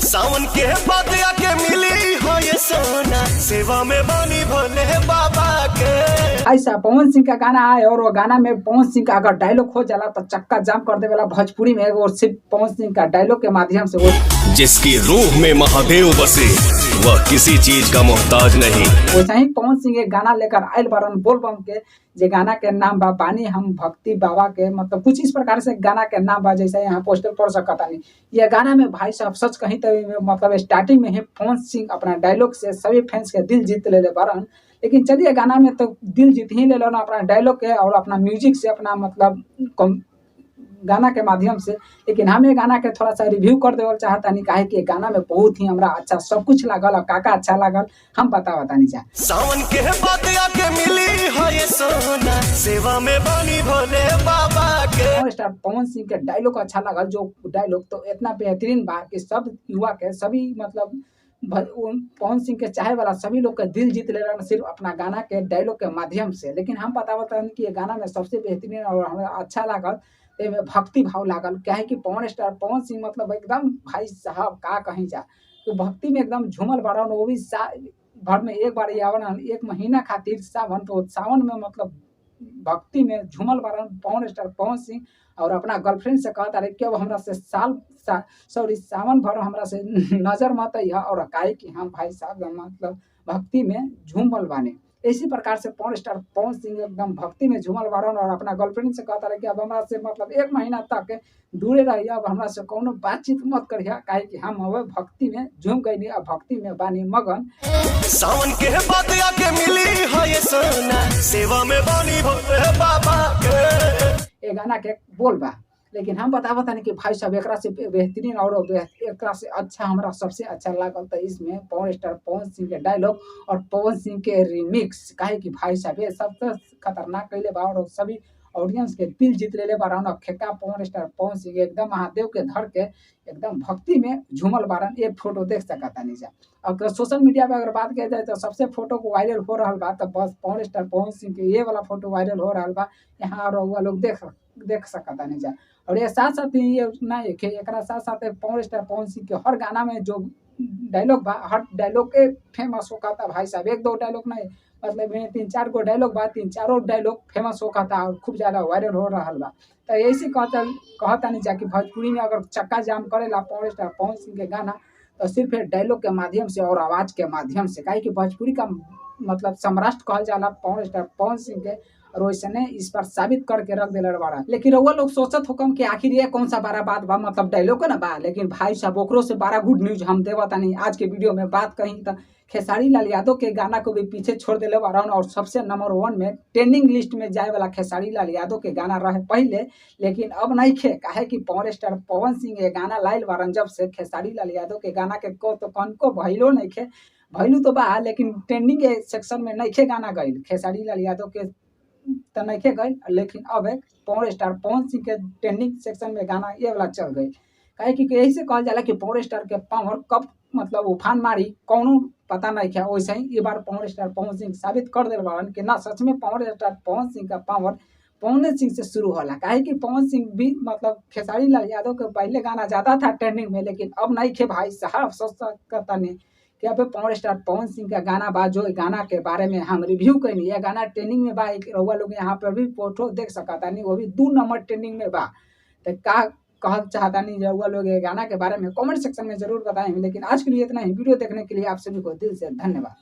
सावन के बाद आके मिली हो ये सोना, सेवा में बानी भोले बाबा के। ऐसा पवन सिंह का गाना आए और वो गाना में पवन सिंह का अगर डायलॉग हो जाला तो चक्का जाम कर दे वाला भोजपुरी में, और सिर्फ पवन सिंह का डायलॉग के माध्यम से वो जिसकी रूह में महादेव बसे, वह किसी चीज का मोहताज नहीं। वैसा ही पवन सिंह एक गाना लेकर आयल बारन बोल बम के, जे गाना के नाम बा बानी हम भक्ति बाबा के, मतलब कुछ इस प्रकार से गाना के नाम बा, जैसे यहाँ पोस्टर पढ़ सकता नहीं। ये गाना में भाई साहब सच कहीं तो मतलब स्टार्टिंग में ही पवन सिंह अपना डायलॉग से सभी फैंस के दिल जीत ले बारन। लेकिन चलिए गाना में तो दिल जीत ही ले लो ना अपना डायलॉग के और अपना म्यूजिक से, अपना मतलब गाना के माध्यम से। लेकिन हम ये गाना के थोड़ा सा रिव्यू कर देवल चाहता नहीं, काहे कि गाना में बहुत ही हमरा अच्छा सब कुछ लागल और काका अच्छा लागल हम बता नहीं चाह। सावन के बाद आके मिली हो ये सोना, सेवा में बानी भोले बाबा के। स्टार पवन सिंह के डायलॉग अच्छा लागल, जो डायलॉग तो इतना बेहतरीन बा कि सब युवा के सभी मतलब पवन सिंह के चाहे वाला सभी लोग का दिल जीत ले रहा सिर्फ अपना गाना के डायलॉग के माध्यम से। लेकिन हम बतावता कि ये गाना में सबसे बेहतरीन और हमें अच्छा लागल में भक्ति भाव लागल। क्या है कि पवन स्टार पवन सिंह मतलब एकदम भाई साहब का कहीं जा तो भक्ति में एकदम झूमल बारन, वो भी भर में एक बार आवन, एक महीना खातिर सावन, तो सावन में मतलब भक्ति में झूमल बारन पवन स्टार पवन सिंह। और अपना गर्लफ्रेंड से कहता रहे कि अब हमरा से सावन भर हमरा से नजर मत आइहा, और काहे कि हम भाई साहब मतलब भक्ति में झूमल बाने। इसी प्रकार से पवन स्टार पवन सिंह एकदम भक्ति में झूमल बारन और अपना गर्लफ्रेंड से कहता रहे कि अब हमरा से मतलब एक महीना तक दूरे रहिए, अब हमरा से कोनो बातचीत मत करिए, काहे कि हम अब भक्ति में झूम गई, अब भक्ति में बानी मगन। सावन के बाद आके मिली हो ये सोना, सेवा में बानी भोले बाबा के। ये गाना के बोल बा, लेकिन हम बतावत नहीं कि भाई साहब एकरा से बेहतरीन और एकरा से अच्छा हमरा सबसे अच्छा लागल तो इसमें पवन स्टार पवन सिंह के डायलॉग और पवन सिंह के रिमिक्स। काहे कि भाई साहब ये सबसे खतरनाक कैले बा और सभी ऑडियंस के दिल जीत ले बारन। खेका पवन स्टार पवन सिंह एकदम महादेव के धर के एकदम भक्ति में झूमल बारन। ये फोटो देख सकता नहीं जा। अगर सोशल मीडिया पे अगर बात किया जाए तो सबसे फोटो को वायरल हो रहा बा तो बस पवन स्टार पवन सिंह के ये वाला फोटो वायरल हो रहा बा, यहाँ और लोग देख सकता नहीं जा। और ये साथ साथ ये ना एक साथ साथ पवन स्टार पवन सिंह के हर गाना में जो डायलॉग बा, हर डायलॉग के फेमस हो कहता भाई साहब, एक दो डायलॉग नहीं मतलब 3-4 गो डायलॉग बा, 3-4 डायलॉग फेमस हो कहता और खूब ज्यादा वायरल हो रहा बा। तो ऐसे कहता नहीं जाकि भोजपुरी में अगर चक्का जाम करेला पवन स्टार पवन सिंह के गाना तो सिर्फ डायलॉग के माध्यम से और आवाज के माध्यम से। काहे कि भोजपुरी का मतलब सम्राट कहल जाला पवन स्टार पवन सिंह के, और वैसे ने इस पर साबित करके रख दिल बाड़ा। लेकिन वो लोग सोचत होकम कि आखिर ये कौन सा बड़ा बात बा, मतलब डायलॉग ना बा। लेकिन भाई साहब ओकरो से बड़ा गुड न्यूज हम देवता नहीं आज के वीडियो में बात कहीं तो खेसारी लाल यादव के गाना को भी पीछे छोड़ दिले बारन और सबसे नंबर 1 में ट्रेंडिंग लिस्ट में जाए वाला खेसारी लाल यादव के गाना रहे पहले, लेकिन अब नहीं खे। काहे कि पवन स्टार पवन सिंह ये गाना लाइल बारन जब से खेसारी लाल यादव के गाना के को तो कौन को भइलो नहीं खे, भइलू तो बा लेकिन ट्रेंडिंग के सेक्शन में नहीं खे गाना गई खेसारी लाल यादव के तो नहीं खे गई। लेकिन अब पवन स्टार पवन सिंह के ट्रेंडिंग सेक्शन में गाना ये वाला चल गई। काहे कि यही से कहल जाला कि पवन स्टार के पावर कब मतलब उफान मारी कौनो पता नहीं क्या। वैसे ही ये बार पवन स्टार पवन सिंह साबित कर दिल बारन कि ना सच में पवन स्टार पवन सिंह का पावर पवन सिंह से शुरू होला। काहे कि पवन सिंह भी मतलब खेसारी लाल यादव के पहले गाना ज्यादा था ट्रेंडिंग में, लेकिन अब नहीं खे भाई साहब सोच सकता नहीं कि अब पवन स्टार पवन सिंह का गाना बा, जो गाना के बारे में हम रिव्यू कैनी। यह गाना ट्रेंडिंग में बा, एक रउआ लोग यहाँ पर भी फोटो देख सकता नहीं, वो भी 2 नंबर ट्रेंडिंग में बा। तो का कह चाहता नहीं रउआ लोग ये गाना के बारे में कमेंट सेक्शन में जरूर बताएंगे। लेकिन आज के लिए इतना ही। वीडियो देखने के लिए आप सभी को दिल से धन्यवाद।